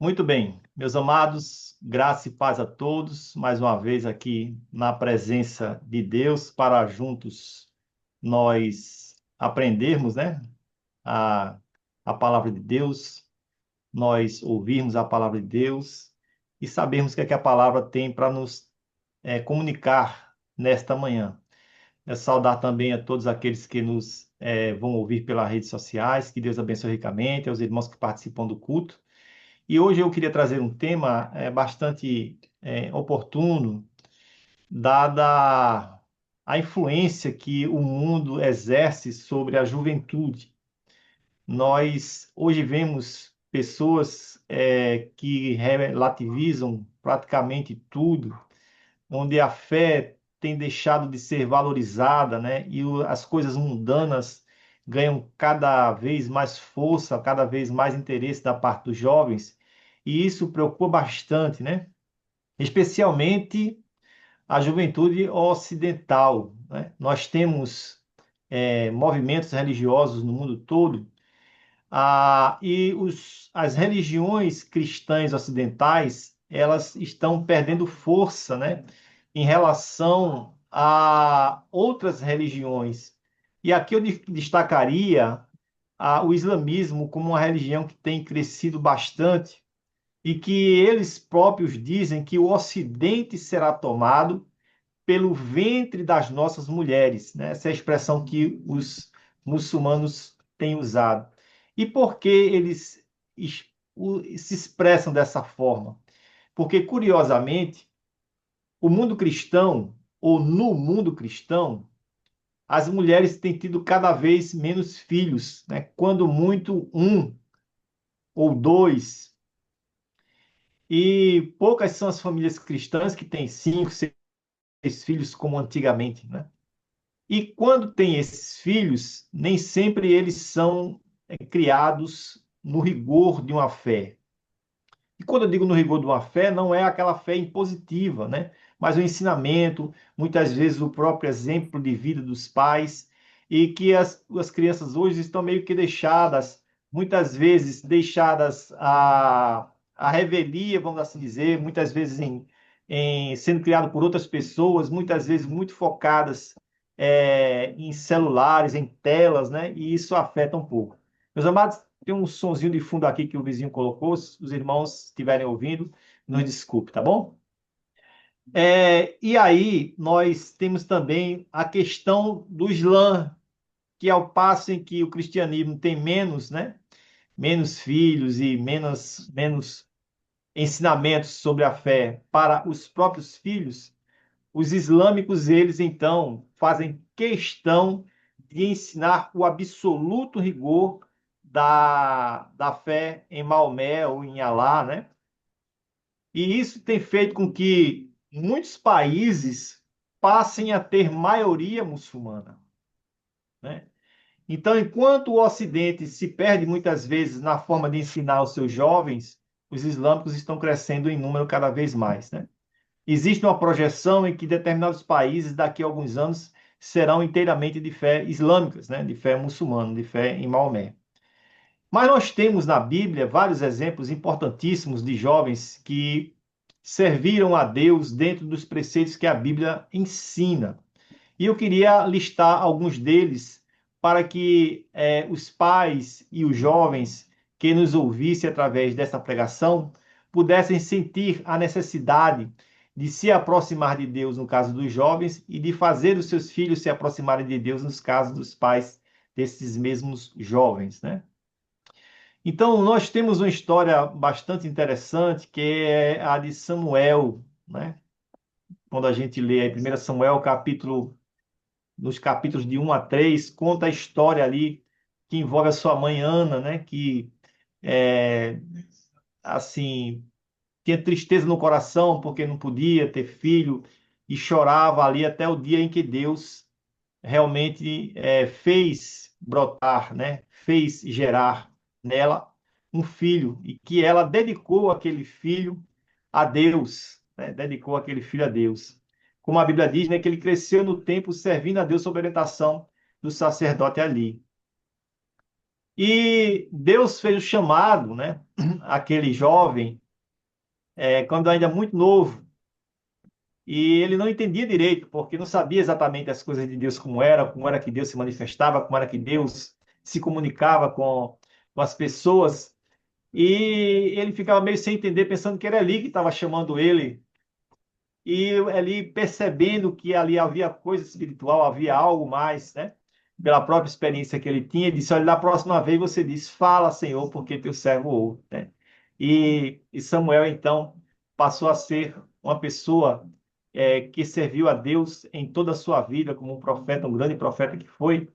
Muito bem, meus amados, graça e paz a todos, mais uma vez aqui na presença de Deus, para juntos nós aprendermos, né, a, a palavra de Deus, nós ouvirmos a palavra de Deus e sabermos o que é que a palavra tem para nos comunicar nesta manhã. Saudar também a todos aqueles que nos vão ouvir pelas redes sociais, que Deus abençoe ricamente, aos irmãos que participam do culto. E hoje eu queria trazer um tema bastante oportuno, dada a influência que o mundo exerce sobre a juventude. Nós hoje vemos pessoas que relativizam praticamente tudo, onde a fé tem deixado de ser valorizada, né? E as coisas mundanas ganham cada vez mais força, cada vez mais interesse da parte dos jovens, e isso preocupa bastante, né? Especialmente a juventude ocidental, né? Nós temos movimentos religiosos no mundo todo, as religiões cristãs ocidentais, elas estão perdendo força, né, em relação a outras religiões. E aqui eu destacaria o islamismo como uma religião que tem crescido bastante e que eles próprios dizem que o Ocidente será tomado pelo ventre das nossas mulheres, né? Essa é a expressão que os muçulmanos têm usado. E por que eles se expressam dessa forma? Porque, curiosamente, o mundo cristão, ou no mundo cristão, as mulheres têm tido cada vez menos filhos, né? Quando muito, um ou dois. E poucas são as famílias cristãs que têm cinco, seis filhos, como antigamente, né? E quando tem esses filhos, nem sempre eles são criados no rigor de uma fé. E quando eu digo no rigor de uma fé, não é aquela fé impositiva, né? Mas o ensinamento, muitas vezes o próprio exemplo de vida dos pais, e que as crianças hoje estão meio que deixadas, muitas vezes deixadas à revelia, vamos assim dizer, muitas vezes em sendo criado por outras pessoas, muitas vezes muito focadas em celulares, em telas, né? E isso afeta um pouco. Meus amados, tem um sonzinho de fundo aqui que o vizinho colocou. Se os irmãos estiverem ouvindo, nos desculpe, tá bom? E aí, nós temos também a questão do Islã, que ao passo em que o cristianismo tem menos, né? Menos filhos e menos ensinamentos sobre a fé para os próprios filhos, os islâmicos, eles então fazem questão de ensinar o absoluto rigor da fé em Maomé ou em Alá, né? E isso tem feito com que muitos países passem a ter maioria muçulmana, né? Então, enquanto o Ocidente se perde muitas vezes na forma de ensinar os seus jovens, os islâmicos estão crescendo em número cada vez mais, né? Existe uma projeção em que determinados países, daqui a alguns anos, serão inteiramente de fé islâmicas, né? De fé muçulmana, de fé em Maomé. Mas nós temos na Bíblia vários exemplos importantíssimos de jovens que serviram a Deus dentro dos preceitos que a Bíblia ensina. E eu queria listar alguns deles para que os pais e os jovens que nos ouvissem através dessa pregação pudessem sentir a necessidade de se aproximar de Deus no caso dos jovens e de fazer os seus filhos se aproximarem de Deus nos casos dos pais desses mesmos jovens, né? Então, nós temos uma história bastante interessante que é a de Samuel, né? Quando a gente lê aí 1 Samuel, nos capítulos de 1 a 3, conta a história ali que envolve a sua mãe Ana, né? Que, é, assim, tinha tristeza no coração porque não podia ter filho e chorava ali até o dia em que Deus realmente fez brotar, né? Fez gerar nela um filho e que ela dedicou aquele filho a Deus, né? Dedicou aquele filho a Deus. Como a Bíblia diz, né, que ele cresceu no tempo servindo a Deus sob a orientação do sacerdote ali. E Deus fez o chamado, né? aquele jovem, quando ainda muito novo, e ele não entendia direito, porque não sabia exatamente as coisas de Deus como era que Deus se manifestava, como era que Deus se comunicava com as pessoas. E ele ficava meio sem entender, pensando que era ali que estava chamando ele. E ali percebendo que ali havia coisa espiritual, havia algo mais, né? Pela própria experiência que ele tinha, ele disse: olha, da próxima vez você diz, fala, Senhor, porque teu servo ouve, né? E Samuel, então, passou a ser uma pessoa que serviu a Deus em toda a sua vida, como um profeta, um grande profeta que foi.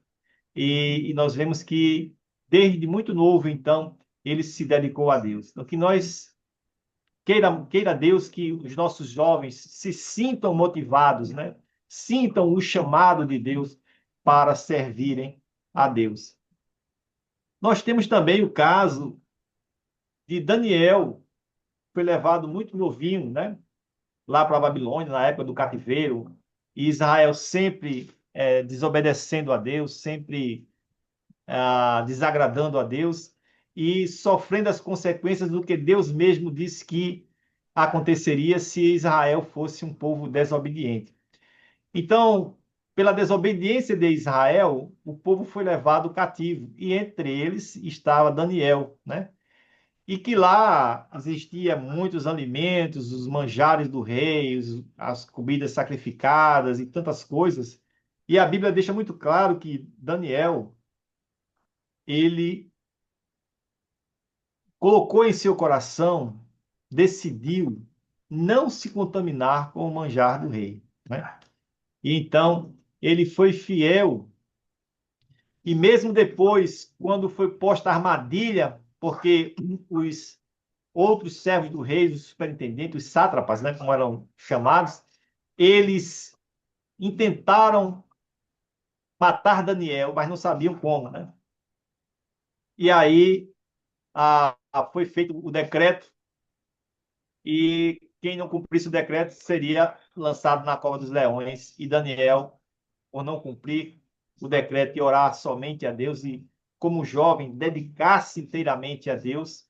E nós vemos que, desde muito novo, então, ele se dedicou a Deus. Então, que nós queira Deus que os nossos jovens se sintam motivados, né? Sintam o chamado de Deus para servirem a Deus. Nós temos também o caso de Daniel, que foi levado muito novinho, né? Lá para a Babilônia, na época do cativeiro, e Israel sempre desobedecendo a Deus, sempre desagradando a Deus e sofrendo as consequências do que Deus mesmo disse que aconteceria se Israel fosse um povo desobediente. Então, pela desobediência de Israel, o povo foi levado cativo, e entre eles estava Daniel, né? E que lá existia muitos alimentos, os manjares do rei, as comidas sacrificadas e tantas coisas. E a Bíblia deixa muito claro que Daniel, ele colocou em seu coração, decidiu não se contaminar com o manjar do rei, né? E então ele foi fiel, e mesmo depois, quando foi posta a armadilha, porque os outros servos do rei, os superintendentes, os sátrapas, né, como eram chamados, eles intentaram matar Daniel, mas não sabiam como, né? E aí foi feito o decreto, e quem não cumprisse o decreto seria lançado na cova dos leões. E Daniel, por não cumprir o decreto e orar somente a Deus, e como jovem dedicar-se inteiramente a Deus,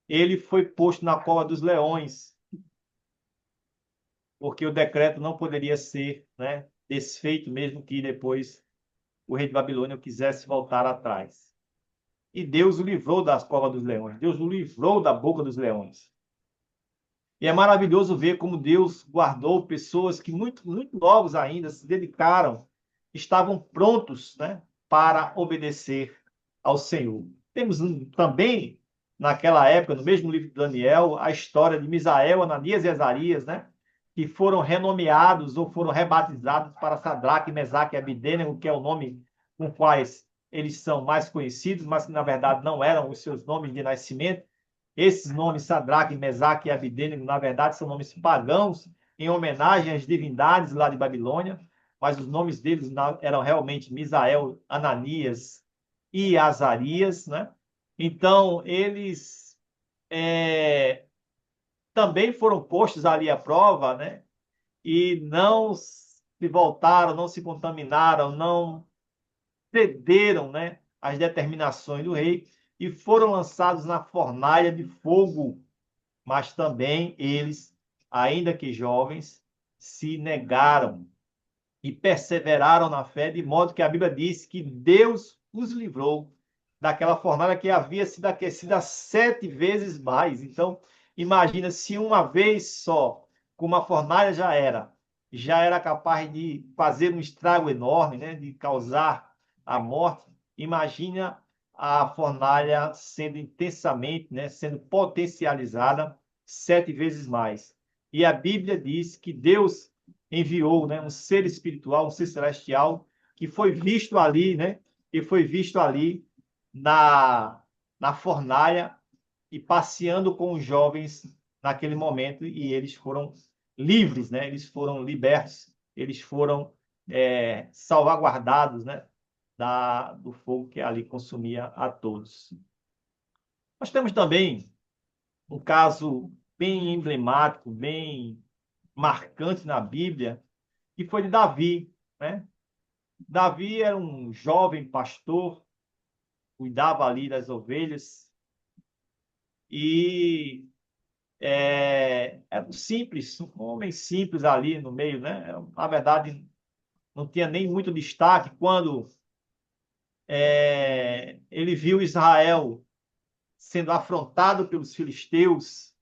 ele foi posto na cova dos leões, porque o decreto não poderia ser, né, desfeito, mesmo que depois o rei de Babilônia quisesse voltar atrás. E Deus o livrou das covas dos leões, Deus o livrou da boca dos leões. E é maravilhoso ver como Deus guardou pessoas que muito novos ainda se dedicaram, estavam prontos, né, para obedecer ao Senhor. Temos também, naquela época, no mesmo livro de Daniel, a história de Misael, Ananias e Azarias, né, que foram renomeados ou foram rebatizados para Sadraque, Mesaque e Abidênego, que é o nome com quais eles são mais conhecidos, mas que na verdade não eram os seus nomes de nascimento. Esses nomes, Sadraque, Mesaque e Abidênego, na verdade, são nomes pagãos, em homenagem às divindades lá de Babilônia, mas os nomes deles eram realmente Misael, Ananias e Azarias, né? Então, eles também foram postos ali à prova, né? E não se voltaram, não se contaminaram, não cederam, né, às determinações do rei, e foram lançados na fornalha de fogo. Mas também eles, ainda que jovens, se negaram e perseveraram na fé, de modo que a Bíblia diz que Deus os livrou daquela fornalha que havia sido aquecida 7 vezes mais. Então, imagina se uma vez só, como a fornalha já era capaz de fazer um estrago enorme, né, de causar a morte. Imagina a fornalha sendo intensamente, né, sendo potencializada 7 vezes mais. E a Bíblia diz que Deus enviou, né, um ser espiritual, um ser celestial, que foi visto ali, né, que foi visto ali na fornalha e passeando com os jovens naquele momento, e eles foram livres, né, eles foram libertos, eles foram salvaguardados, né, do fogo que ali consumia a todos. Nós temos também um caso bem emblemático, bem marcante na Bíblia, que foi de Davi, né? Davi era um jovem pastor, cuidava ali das ovelhas, e era um simples, um homem simples ali no meio, né? Na verdade, não tinha nem muito destaque quando ele viu Israel sendo afrontado pelos filisteus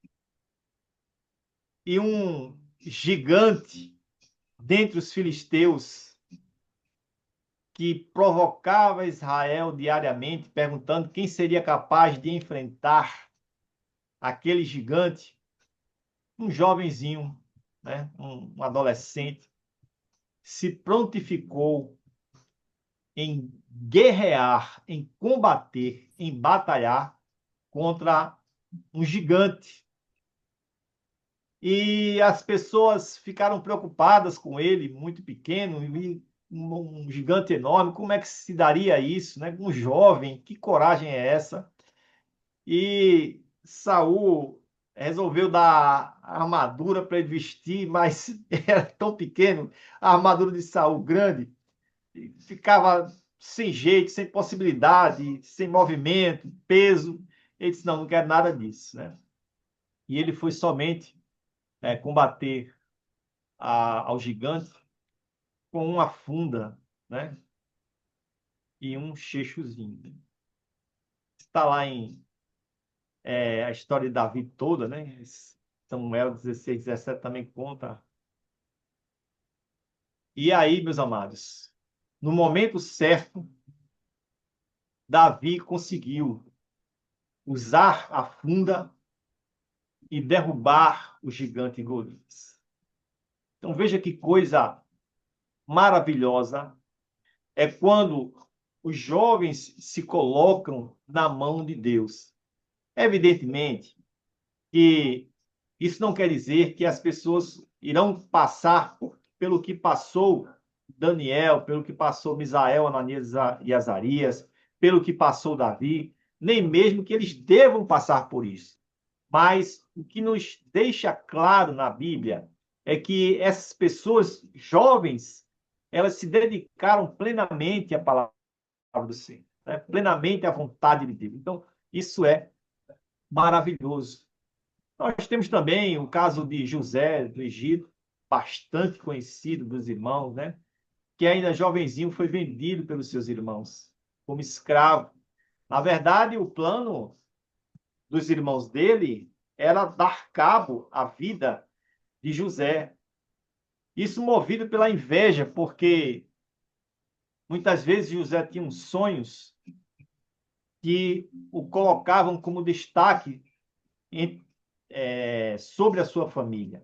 e um gigante dentre os filisteus que provocava Israel diariamente, perguntando quem seria capaz de enfrentar aquele gigante, um jovenzinho, né, um adolescente, se prontificou em guerrear, em combater, em batalhar contra um gigante. E as pessoas ficaram preocupadas com ele, muito pequeno, e um gigante enorme. Como é que se daria isso, né? Um jovem, que coragem é essa? E Saul resolveu dar a armadura para ele vestir, mas era tão pequeno, a armadura de Saul grande, ficava sem jeito, sem possibilidade, sem movimento, peso. Ele disse: não, não quero nada disso, né? E ele foi somente combater ao gigante com uma funda, né? E um cheixozinho. Está lá em a história de Davi toda, né? Samuel 16, 17 também conta. E aí, meus amados, no momento certo, Davi conseguiu usar a funda e derrubar o gigante Golias. Então veja que coisa maravilhosa é quando os jovens se colocam na mão de Deus. Evidentemente que isso não quer dizer que as pessoas irão passar pelo que passou Daniel, pelo que passou Misael, Ananias e Azarias, pelo que passou Davi, nem mesmo que eles devam passar por isso. Mas o que nos deixa claro na Bíblia é que essas pessoas jovens, elas se dedicaram plenamente à palavra do Senhor, né? Plenamente à vontade de Deus. Então, isso é maravilhoso. Nós temos também o caso de José do Egito, bastante conhecido dos irmãos, né? Que ainda jovenzinho foi vendido pelos seus irmãos como escravo. Na verdade, o plano dos irmãos dele era dar cabo à vida de José. Isso movido pela inveja, porque muitas vezes José tinha sonhos que o colocavam como destaque sobre a sua família.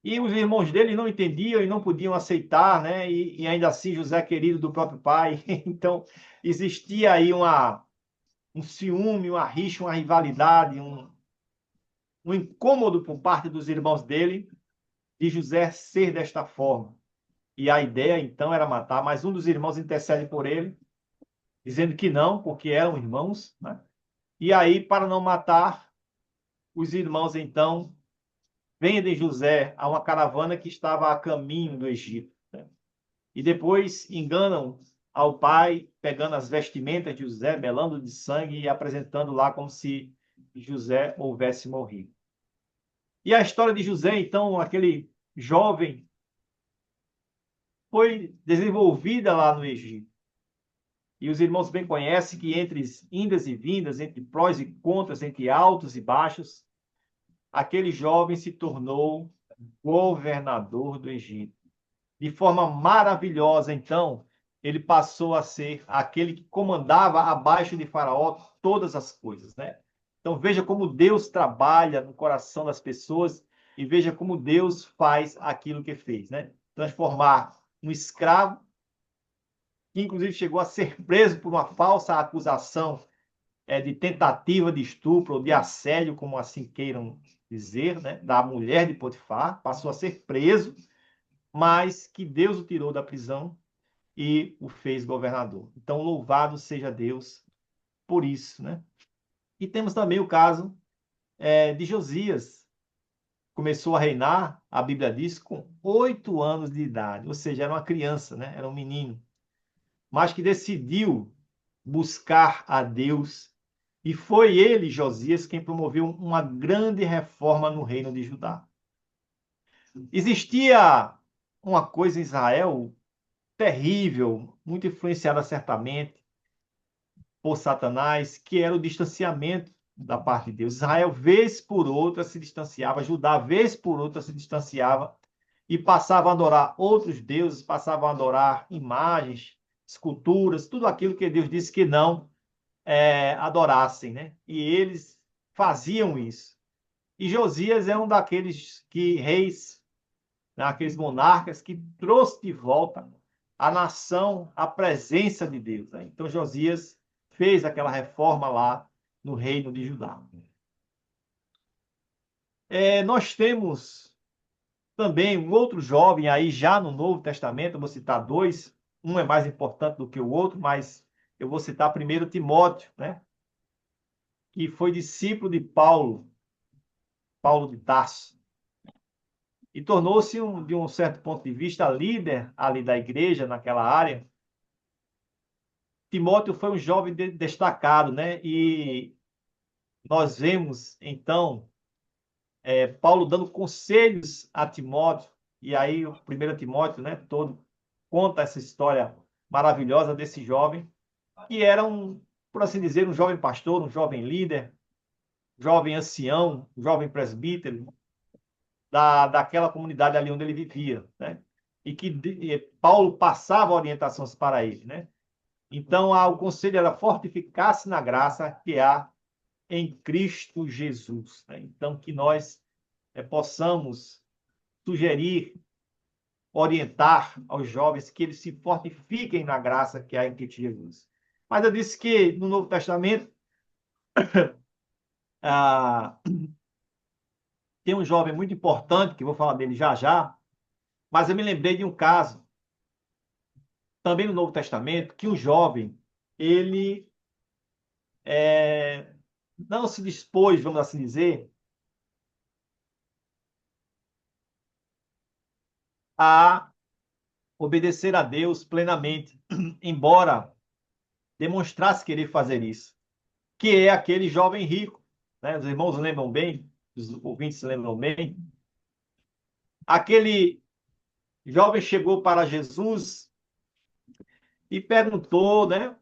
E os irmãos dele não entendiam e não podiam aceitar, né? E ainda assim José querido do próprio pai. Então existia aí um ciúme, uma rixa, uma rivalidade, um incômodo por parte dos irmãos dele de José ser desta forma. E a ideia então era matar, mas um dos irmãos intercede por ele, dizendo que não, porque eram irmãos, né? E aí, para não matar, os irmãos então vendem José a uma caravana que estava a caminho do Egito, né? E depois enganam ao pai, pegando as vestimentas de José, melando de sangue e apresentando lá como se José houvesse morrido. E a história de José, então, aquele jovem, foi desenvolvida lá no Egito. E os irmãos bem conhecem que entre indas e vindas, entre prós e contras, entre altos e baixos, aquele jovem se tornou governador do Egito. De forma maravilhosa, então, ele passou a ser aquele que comandava abaixo de Faraó todas as coisas, né? Então veja como Deus trabalha no coração das pessoas e veja como Deus faz aquilo que fez, né? Transformar um escravo, que inclusive chegou a ser preso por uma falsa acusação de tentativa de estupro ou de assédio, como assim queiram dizer, né? Da mulher de Potifar, passou a ser preso, mas que Deus o tirou da prisão e o fez governador. Então, louvado seja Deus por isso, né? E temos também o caso de Josias. Começou a reinar, a Bíblia diz, com 8 anos de idade, ou seja, era uma criança, né? Era um menino, mas que decidiu buscar a Deus E foi ele, Josias, quem promoveu uma grande reforma no reino de Judá. Existia uma coisa em Israel terrível, muito influenciada certamente por Satanás, que era o distanciamento da parte de Deus. Israel, vez por outra, se distanciava, Judá, vez por outra, se distanciava e passava a adorar outros deuses, passava a adorar imagens, esculturas, tudo aquilo que Deus disse que não adorassem, né? E eles faziam isso. E Josias é um daqueles reis, né, aqueles monarcas que trouxe de volta a nação à presença de Deus, né? Então Josias fez aquela reforma lá no reino de Judá. Nós temos também um outro jovem aí já no Novo Testamento, eu vou citar dois, um é mais importante do que o outro, mas eu vou citar primeiro Timóteo, né? Que foi discípulo de Paulo, Paulo de Tarso, e tornou-se, de um certo ponto de vista, líder ali da igreja naquela área. Timóteo foi um jovem destacado, né? E nós vemos, então, Paulo dando conselhos a Timóteo, e aí o primeiro Timóteo, né, todo conta essa história maravilhosa desse jovem, que era por assim dizer, um jovem pastor, um jovem líder, jovem ancião, um jovem presbítero daquela comunidade ali onde ele vivia, né? E que Paulo passava orientações para ele, né? Então, o conselho era fortificar-se na graça que há em Cristo Jesus, né? Então, que nós possamos sugerir, orientar aos jovens que eles se fortifiquem na graça que há em Cristo Jesus. Mas eu disse que no Novo Testamento ah, tem um jovem muito importante, que eu vou falar dele já já, mas eu me lembrei de um caso, também no Novo Testamento, que um jovem, ele não se dispôs, vamos assim dizer, a obedecer a Deus plenamente, embora demonstrasse querer fazer isso, que é aquele jovem rico, né? Os irmãos lembram bem, os ouvintes lembram bem. Aquele jovem chegou para Jesus e perguntou, né, o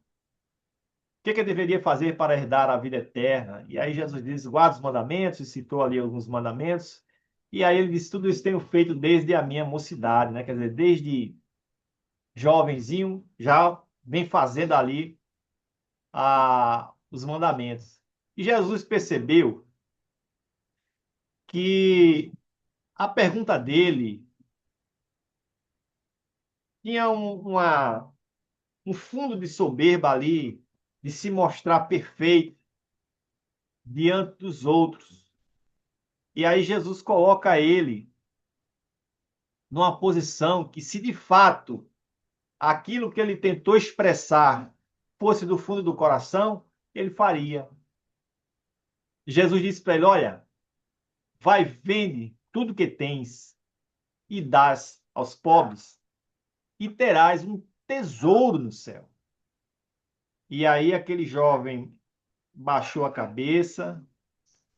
que deveria fazer para herdar a vida eterna. E aí Jesus diz, guarda os mandamentos, e citou ali alguns mandamentos. E aí ele disse, tudo isso tenho feito desde a minha mocidade, né? Quer dizer, desde jovenzinho, já vem fazendo ali os mandamentos. E Jesus percebeu que a pergunta dele tinha um fundo de soberba ali, de se mostrar perfeito diante dos outros. E aí Jesus coloca ele numa posição que, se de fato aquilo que ele tentou expressar fosse do fundo do coração, ele faria. Jesus disse para ele: olha, vai, vende tudo que tens e dás aos pobres, e terás um tesouro no céu. E aí aquele jovem baixou a cabeça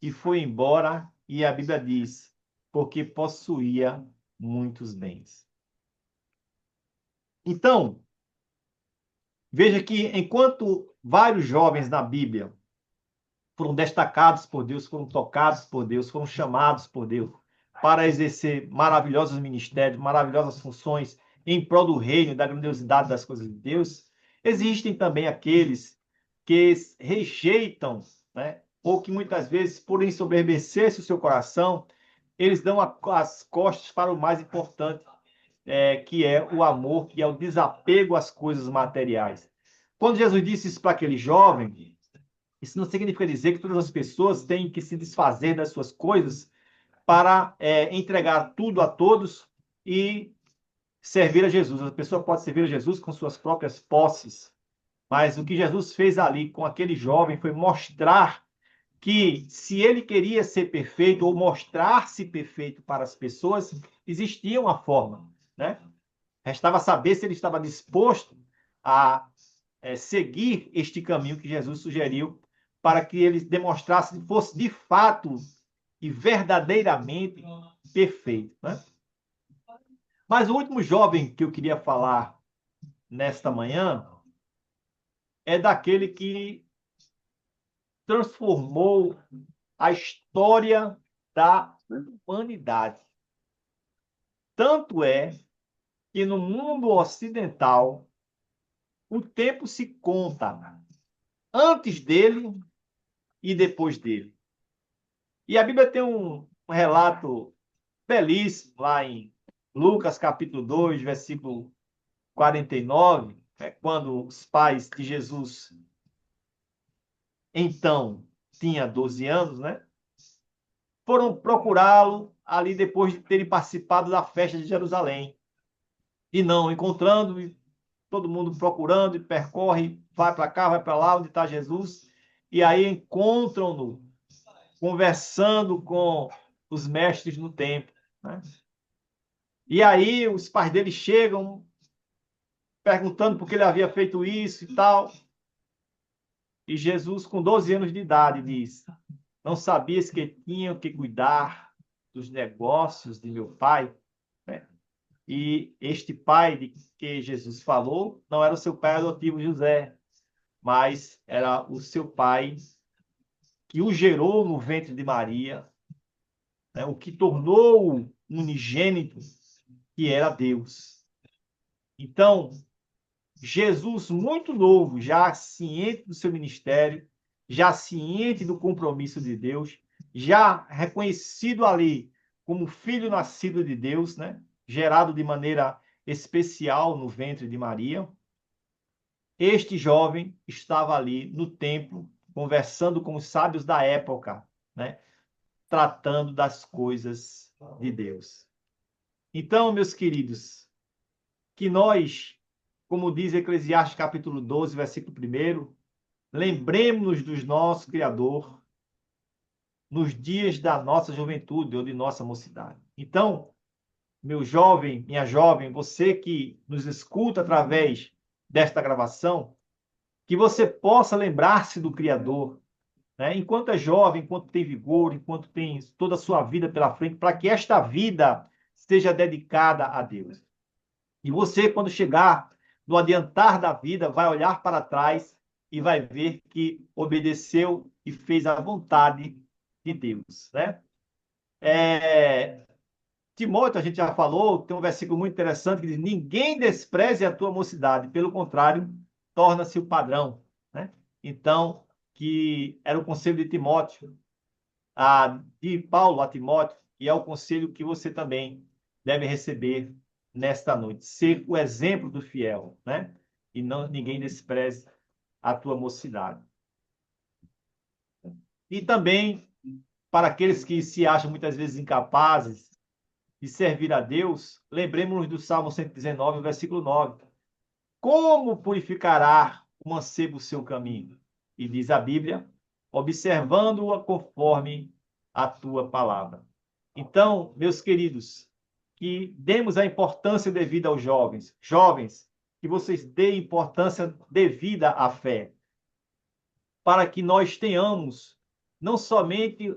e foi embora, e a Bíblia diz, porque possuía muitos bens. Então, veja que enquanto vários jovens na Bíblia foram destacados por Deus, foram tocados por Deus, foram chamados por Deus para exercer maravilhosos ministérios, maravilhosas funções em prol do reino, da grandiosidade das coisas de Deus, existem também aqueles que rejeitam, né, ou que muitas vezes, por ensoberbecer-se o seu coração, eles dão as costas para o mais importante, que é o amor, que é o desapego às coisas materiais. Quando Jesus disse isso para aquele jovem, isso não significa dizer que todas as pessoas têm que se desfazer das suas coisas para entregar tudo a todos e servir a Jesus. A pessoa pode servir a Jesus com suas próprias posses, mas o que Jesus fez ali com aquele jovem foi mostrar que, se ele queria ser perfeito ou mostrar-se perfeito para as pessoas, existia uma forma, né? Restava saber se ele estava disposto a seguir este caminho que Jesus sugeriu para que ele demonstrasse que fosse de fato e verdadeiramente perfeito, né? Mas o último jovem que eu queria falar nesta manhã é daquele que transformou a história da humanidade. Tanto é que no mundo ocidental o tempo se conta antes dele e depois dele. E a Bíblia tem um relato belíssimo lá em Lucas capítulo 2, versículo 49, quando os pais de Jesus, então, tinha 12 anos, né? Foram procurá-lo ali depois de terem participado da festa de Jerusalém. E não encontrando, e todo mundo procurando e percorre, vai para cá, vai para lá, onde está Jesus. E aí encontram-no conversando com os mestres no templo, né? E aí os pais dele chegam perguntando por que ele havia feito isso e tal. E Jesus, com 12 anos de idade, diz: Não sabias que tinham que cuidar dos negócios de meu pai? Né? E este pai de que Jesus falou não era o seu pai adotivo José, mas era o seu pai que o gerou no ventre de Maria, né? O que tornou-o unigênito, que era Deus. Então, Jesus, muito novo, já ciente do seu ministério, já ciente do compromisso de Deus, já reconhecido ali como filho nascido de Deus, né? Gerado de maneira especial no ventre de Maria. Este jovem estava ali no templo, conversando com os sábios da época, né? Tratando das coisas de Deus. Então, meus queridos, que nós, como diz Eclesiastes capítulo 12, versículo 1, lembremos-nos do nosso Criador nos dias da nossa juventude ou de nossa mocidade. Então, meu jovem, minha jovem, você que nos escuta através desta gravação, que você possa lembrar-se do Criador, né? Enquanto é jovem, enquanto tem vigor, enquanto tem toda a sua vida pela frente, para que esta vida seja dedicada a Deus. E você, quando chegar no adiantar da vida, vai olhar para trás e vai ver que obedeceu e fez a vontade de Deus, né? Timóteo, a gente já falou, tem um versículo muito interessante que diz: Ninguém despreze a tua mocidade, pelo contrário, torna-se o padrão, né? Então, que era o conselho de Timóteo, de Paulo a Timóteo, e é o conselho que você também deve receber nesta noite. Ser o exemplo do fiel, né? E não ninguém despreze a tua mocidade. E também, para aqueles que se acham muitas vezes incapazes de servir a Deus, lembremos-nos do Salmo 119, versículo 9. Como purificará o mancebo o seu caminho? E diz a Bíblia, observando-o conforme a tua palavra. Então, meus queridos, que demos a importância devida aos jovens. Jovens, que vocês deem importância devida à fé, para que nós tenhamos não somente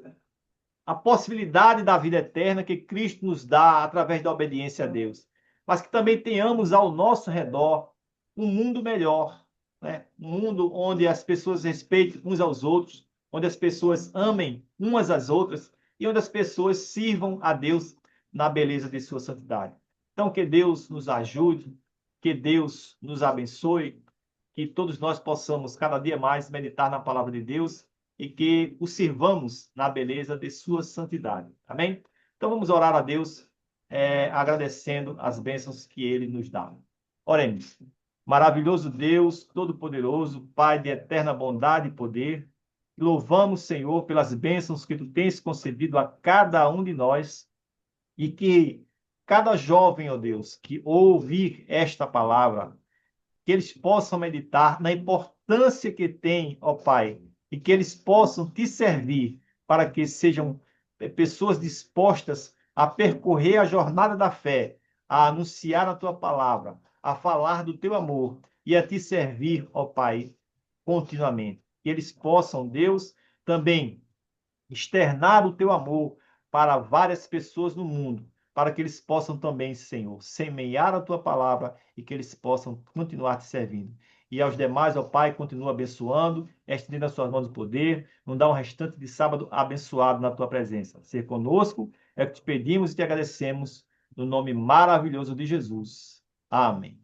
a possibilidade da vida eterna que Cristo nos dá através da obediência a Deus, mas que também tenhamos ao nosso redor um mundo melhor, né? Um mundo onde as pessoas respeitem uns aos outros, onde as pessoas amem umas às outras e onde as pessoas sirvam a Deus na beleza de sua santidade. Então, que Deus nos ajude, que Deus nos abençoe, que todos nós possamos cada dia mais meditar na palavra de Deus e que o sirvamos na beleza de sua santidade. Amém? Então vamos orar a Deus, agradecendo as bênçãos que Ele nos dá. Oremos. Maravilhoso Deus, Todo-Poderoso, Pai de eterna bondade e poder, louvamos, Senhor, pelas bênçãos que Tu tens concedido a cada um de nós e que cada jovem, ó Deus, que ouvir esta palavra, que eles possam meditar na importância que tem, ó Pai, e que eles possam te servir para que sejam pessoas dispostas a percorrer a jornada da fé, a anunciar a tua palavra, a falar do teu amor e a te servir, ó Pai, continuamente. que eles possam, Deus, também externar o teu amor para várias pessoas no mundo, para que eles possam também, Senhor, semear a tua palavra e que eles possam continuar te servindo. E aos demais, ó Pai, continua abençoando, estendendo as suas mãos de poder, nos dá um restante de sábado abençoado na tua presença. Ser conosco é o que te pedimos e te agradecemos, no nome maravilhoso de Jesus. Amém.